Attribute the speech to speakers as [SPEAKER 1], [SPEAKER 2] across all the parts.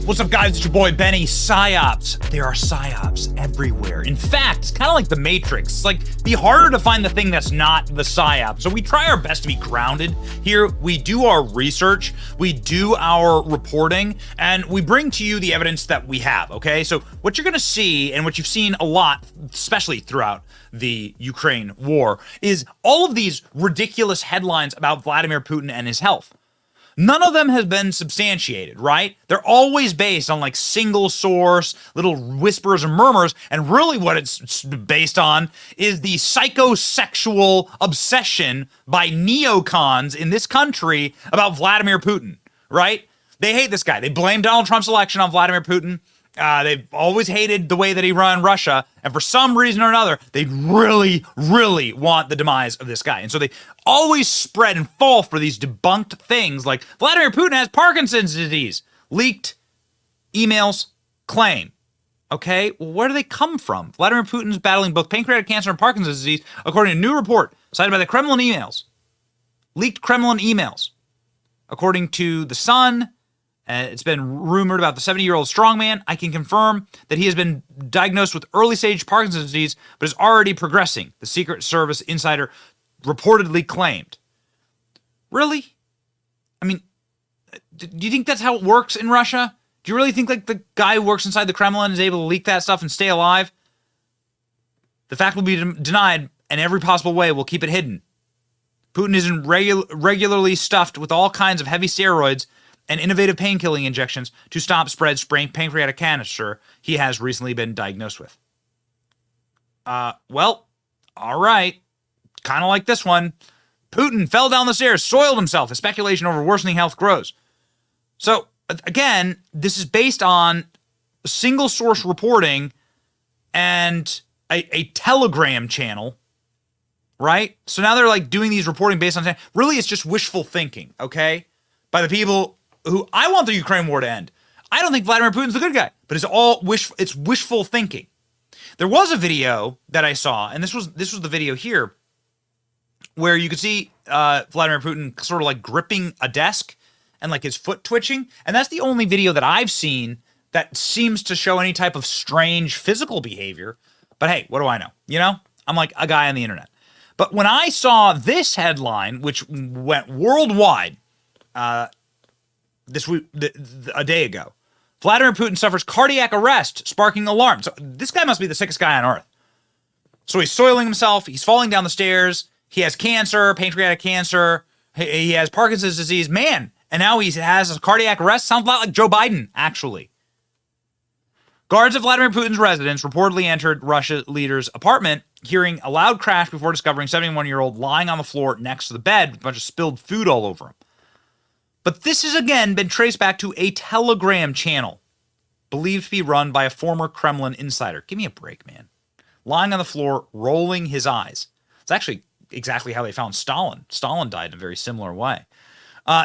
[SPEAKER 1] What's up, guys? It's your boy Benny. Psyops. There are psyops everywhere. In fact, it's kind of like the Matrix. It's like be harder to find the thing that's not the psyop. So we try our best to be grounded here. We do our research, we do our reporting, and we bring to you the evidence that we have, okay? So what you're gonna see, and what you've seen a lot, especially throughout the Ukraine war, is all of these ridiculous headlines about Vladimir Putin and his health. None of them has been substantiated, right? They're always based on like single source, little whispers and murmurs, and really what it's based on is the psychosexual obsession by neocons in this country about Vladimir Putin, right? They hate this guy. They blame Donald Trump's election on Vladimir Putin. They've always hated the way that he ran Russia, and for some reason or another, they really, really want the demise of this guy. And so they always spread and fall for these debunked things like Vladimir Putin has Parkinson's disease. Leaked emails claim. Okay, well, where do they come from? Vladimir Putin's battling both pancreatic cancer and Parkinson's disease, according to a new report cited by the Kremlin emails. Leaked Kremlin emails. According to The Sun, it's been rumored about the 70-year-old strongman. I can confirm that he has been diagnosed with early-stage Parkinson's disease, but is already progressing, the Secret Service insider reportedly claimed. Really? I mean, do you think that's how it works in Russia? Do you really think like the guy who works inside the Kremlin is able to leak that stuff and stay alive? The fact will be denied, and every possible way will keep it hidden. Putin is regularly stuffed with all kinds of heavy steroids and innovative pain-killing injections to stop spread pancreatic cancer he has recently been diagnosed with. Well, all right. Kind of like this one. Putin fell down the stairs, soiled himself as speculation over worsening health grows. So, again, this is based on single source reporting and a Telegram channel, right? So now they're like doing these reporting based on, really it's just wishful thinking, okay? By the people who I want the Ukraine war to end. I don't think Vladimir Putin's the good guy, but it's all wishful thinking. There was a video that I saw, and this was the video here, where you could see Vladimir Putin sort of like gripping a desk and like his foot twitching, and that's the only video that I've seen that seems to show any type of strange physical behavior. But hey, what do I know? You know, I'm like a guy on the internet. But when I saw this headline, which went worldwide, this week, a day ago, Vladimir Putin suffers cardiac arrest, sparking alarm. So this guy must be the sickest guy on earth. So he's soiling himself. He's falling down the stairs. He has cancer, pancreatic cancer. He has Parkinson's disease. Man, and now he has a cardiac arrest. Sounds a lot like Joe Biden, actually. Guards at Vladimir Putin's residence reportedly entered Russia leader's apartment, hearing a loud crash before discovering 71-year-old lying on the floor next to the bed with a bunch of spilled food all over him. But this has again been traced back to a Telegram channel, believed to be run by a former Kremlin insider. Give me a break, man. Lying on the floor, rolling his eyes. It's actually exactly how they found Stalin. Stalin died in a very similar way.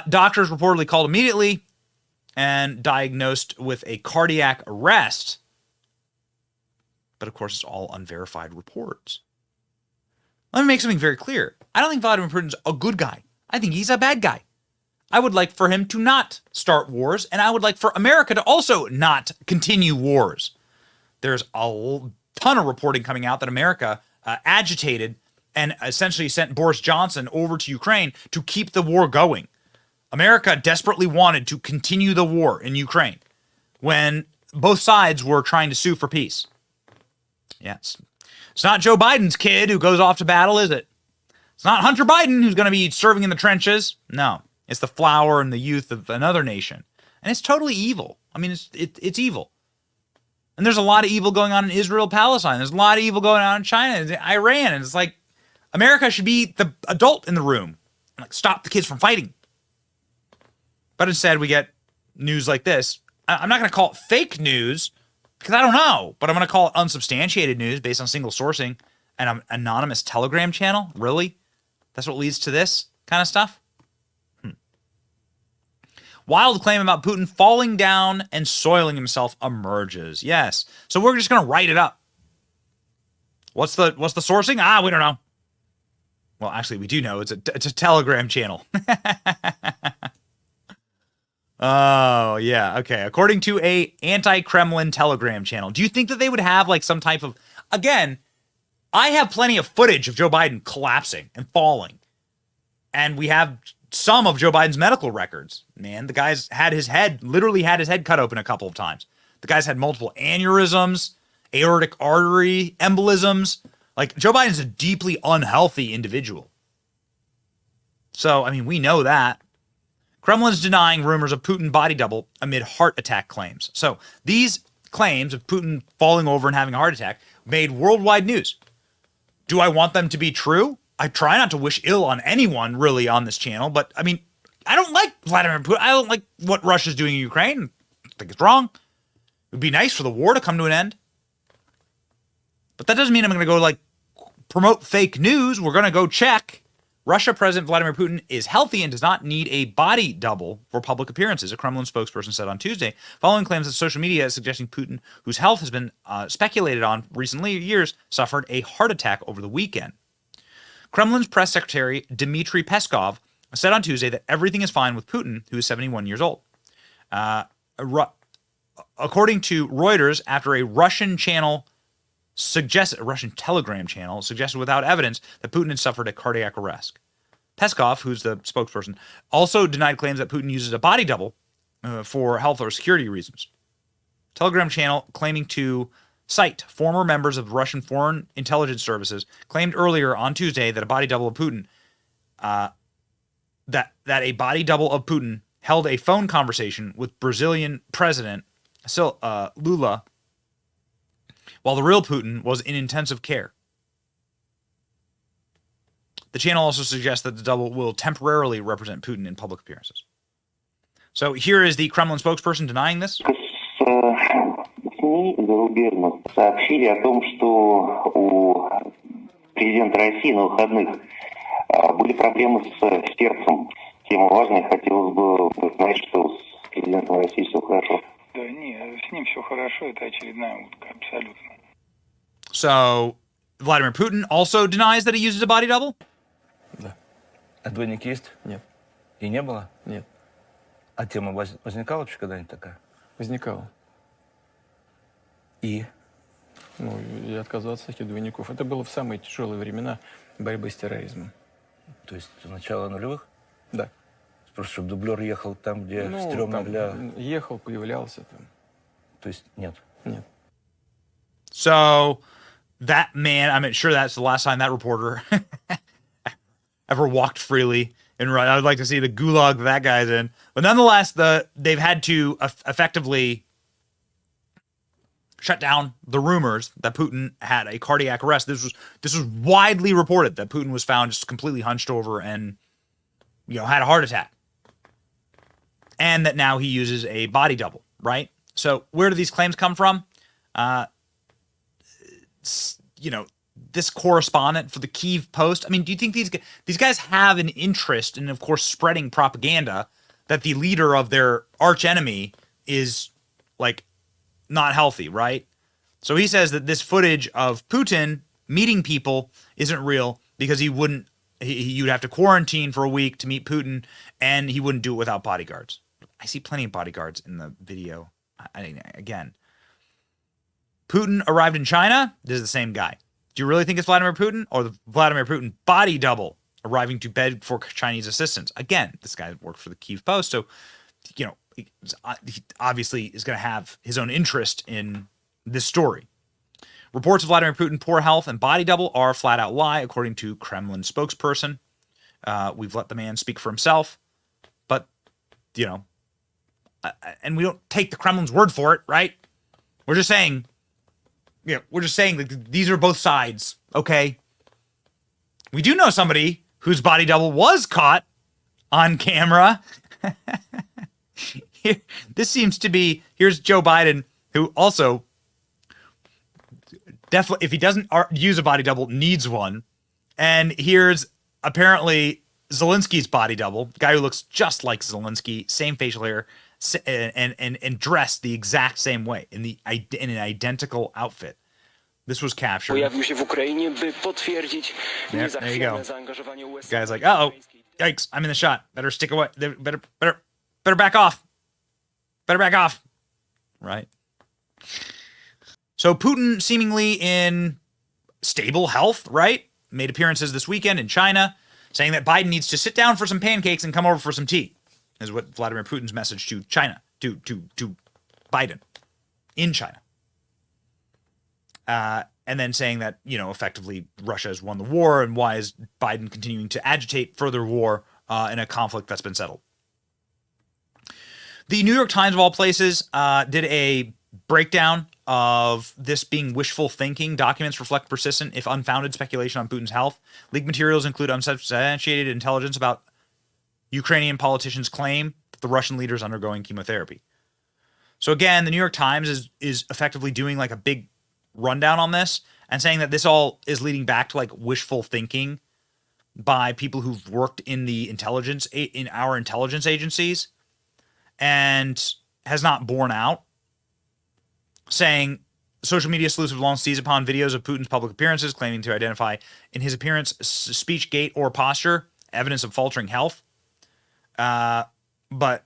[SPEAKER 1] Doctors reportedly called immediately and diagnosed with a cardiac arrest. But of course, it's all unverified reports. Let me make something very clear. I don't think Vladimir Putin's a good guy. I think he's a bad guy. I would like for him to not start wars, and I would like for America to also not continue wars. There's a ton of reporting coming out that America agitated and essentially sent Boris Johnson over to Ukraine to keep the war going. America desperately wanted to continue the war in Ukraine when both sides were trying to sue for peace. Yes. It's not Joe Biden's kid who goes off to battle, is it? It's not Hunter Biden who's going to be serving in the trenches. No. It's the flower and the youth of another nation. And it's totally evil. I mean, it's evil. And there's a lot of evil going on in Israel, Palestine. There's a lot of evil going on in China, and Iran. And it's like, America should be the adult in the room and like stop the kids from fighting. But instead, we get news like this. I'm not going to call it fake news because I don't know, but I'm going to call it unsubstantiated news based on single sourcing and an anonymous Telegram channel. Really? That's what leads to this kind of stuff? Wild claim about Putin falling down and soiling himself emerges. Yes. So we're just going to write it up. What's the sourcing? We don't know. Well, actually, we do know. It's a Telegram channel. Oh, yeah. Okay. According to a anti-Kremlin Telegram channel. Do you think that they would have like some type of... Again, I have plenty of footage of Joe Biden collapsing and falling. And we have some of Joe Biden's medical records. Man, the guy's literally had his head cut open a couple of times. The guy's had multiple aneurysms, aortic artery embolisms. Like, Joe Biden's a deeply unhealthy individual. So, I mean, we know that. Kremlin's denying rumors of Putin body double amid heart attack claims. So, these claims of Putin falling over and having a heart attack made worldwide news. Do I want them to be true? I try not to wish ill on anyone, really, on this channel. But, I mean, I don't like Vladimir Putin. I don't like what Russia's doing in Ukraine. I think it's wrong. It would be nice for the war to come to an end. But that doesn't mean I'm going to go, like, promote fake news. We're going to go check. Russia President Vladimir Putin is healthy and does not need a body double for public appearances, a Kremlin spokesperson said on Tuesday, following claims that social media is suggesting Putin, whose health has been speculated on recently years, suffered a heart attack over the weekend. Kremlin's press secretary Dmitry Peskov said on Tuesday that everything is fine with Putin, who is 71 years old. According to Reuters, after a Russian Telegram channel suggested without evidence that Putin had suffered a cardiac arrest. Peskov, who's the spokesperson, also denied claims that Putin uses a body double for health or security reasons. Telegram channel claiming to cite former members of Russian foreign intelligence services claimed earlier on Tuesday that a body double of Putin, that a body double of Putin held a phone conversation with Brazilian President Lula, while the real Putin was in intensive care. The channel also suggests that the double will temporarily represent Putin in public appearances. So here is the Kremlin spokesperson denying this.
[SPEAKER 2] СМИ зарубежных сообщили о том, что у президента России на выходных были проблемы с сердцем. Тема важная, хотелось бы знать, что с президентом России все хорошо.
[SPEAKER 3] Да нет, с ним все хорошо, это очередная утка, абсолютно.
[SPEAKER 1] So, Vladimir Putin also denies that he uses a body double?
[SPEAKER 4] Да. А двойник есть?
[SPEAKER 5] Нет.
[SPEAKER 4] И не было?
[SPEAKER 5] Нет.
[SPEAKER 4] А тема возникала вообще когда-нибудь такая?
[SPEAKER 5] Возникало.
[SPEAKER 4] И?
[SPEAKER 5] Ну, и отказаться от этих двойников. Это было в самые тяжелые времена борьбы с терроризмом.
[SPEAKER 4] То есть начало нулевых?
[SPEAKER 5] Да.
[SPEAKER 4] Просто чтобы дублер ехал там, где стрёмно для...
[SPEAKER 5] Ехал, появлялся там.
[SPEAKER 4] То есть нет?
[SPEAKER 5] Нет.
[SPEAKER 1] So, that man, I'm sure that's the last time that reporter ever walked freely. And I would like to see the gulag that guy's in. But nonetheless, they've had to effectively shut down the rumors that Putin had a cardiac arrest. This was widely reported that Putin was found just completely hunched over and, had a heart attack. And that now he uses a body double, right? So where do these claims come from? This correspondent for the Kyiv Post. I mean, do you think these guys have an interest in, of course, spreading propaganda that the leader of their arch enemy is like not healthy, right? So he says that this footage of Putin meeting people isn't real because you'd have to quarantine for a week to meet Putin, and he wouldn't do it without bodyguards. I see plenty of bodyguards in the video. Again, Putin arrived in China. This is the same guy. Do you really think it's Vladimir Putin or the Vladimir Putin body double arriving to beg for Chinese assistance? Again, this guy worked for the Kyiv Post, so he obviously is going to have his own interest in this story. Reports of Vladimir Putin poor health and body double are flat out lie, according to Kremlin spokesperson. We've let the man speak for himself, but and we don't take the Kremlin's word for it, right? We're just saying that these are both sides, okay? We do know somebody whose body double was caught on camera. This seems to be, here's Joe Biden, who also definitely, if he doesn't use a body double, needs one. And here's apparently Zelensky's body double, the guy who looks just like Zelensky, same facial hair, and dressed the exact same way in an identical outfit. This was captured. There you go. Guy's like, uh-oh, yikes, I'm in the shot. Better stick away. Better back off. Better back off. Right. So Putin seemingly in stable health, right? Made appearances this weekend in China, saying that Biden needs to sit down for some pancakes and come over for some tea, is what Vladimir Putin's message to China, to Biden in China. And then saying that, effectively Russia has won the war, and why is Biden continuing to agitate further war in a conflict that's been settled. The New York Times, of all places, did a breakdown of this being wishful thinking. Documents reflect persistent, if unfounded, speculation on Putin's health. Leaked materials include unsubstantiated intelligence about Ukrainian politicians' claim that the Russian leader is undergoing chemotherapy. So again, the New York Times is effectively doing like a big rundown on this and saying that this all is leading back to like wishful thinking by people who've worked in our intelligence agencies and has not borne out. Saying social media sleuths have long seized upon videos of Putin's public appearances, claiming to identify in his appearance, speech, gait, or posture evidence of faltering health. But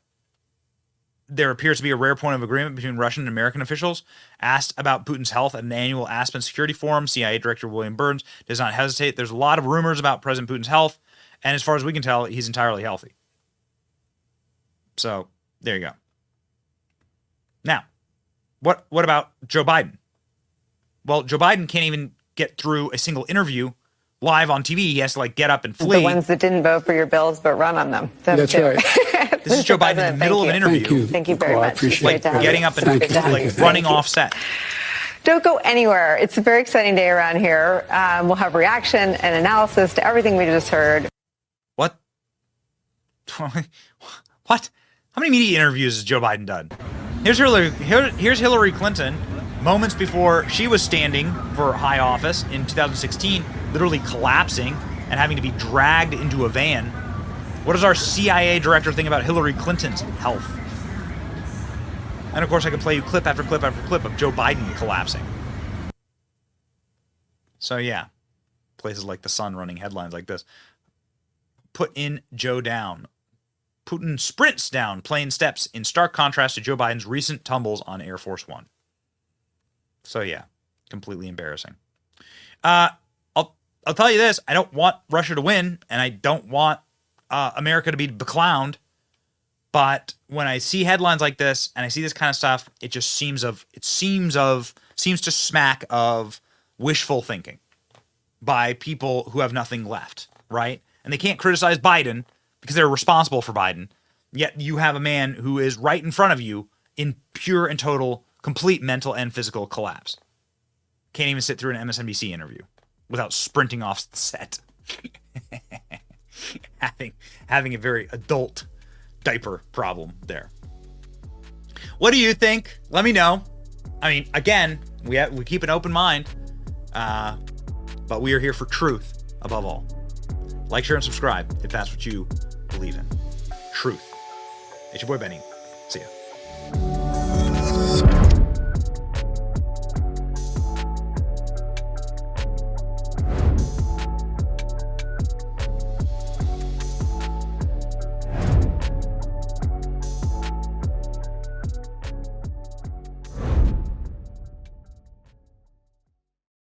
[SPEAKER 1] there appears to be a rare point of agreement between Russian and American officials. Asked about Putin's health at an annual Aspen Security Forum, CIA Director William Burns does not hesitate. There's a lot of rumors about President Putin's health, and as far as we can tell, he's entirely healthy. So there you go. Now, what about Joe Biden? Well, Joe Biden can't even get through a single interview live on TV. He has to get up and flee.
[SPEAKER 6] The ones that didn't vote for your bills but run on them.
[SPEAKER 7] That's right.
[SPEAKER 1] This is Joe Biden in the middle of an interview.
[SPEAKER 6] Thank you very much.
[SPEAKER 7] I appreciate that.
[SPEAKER 1] Getting up and running off set.
[SPEAKER 6] Don't go anywhere. It's a very exciting day around here. We'll have reaction and analysis to everything we just heard.
[SPEAKER 1] What? What? How many media interviews has Joe Biden done? Here's Hillary Clinton, moments before she was standing for high office in 2016, literally collapsing and having to be dragged into a van. What does our CIA director think about Hillary Clinton's health? And of course, I could play you clip after clip after clip of Joe Biden collapsing. So yeah, places like The Sun running headlines like this. Put in Joe down. Putin sprints down plane steps in stark contrast to Joe Biden's recent tumbles on Air Force One. So yeah, completely embarrassing. I'll tell you this: I don't want Russia to win, and I don't want America to be beclowned. But when I see headlines like this and I see this kind of stuff, it just seems to smack of wishful thinking by people who have nothing left, right? And they can't criticize Biden because they're responsible for Biden. Yet you have a man who is right in front of you in pure and total, complete mental and physical collapse. Can't even sit through an MSNBC interview without sprinting off the set. having a very adult diaper problem there. What do you think? Let me know. I mean, again, we keep an open mind, but we are here for truth above all. Like, share, and subscribe if that's what you believe in. Truth. It's your boy Benny. See ya.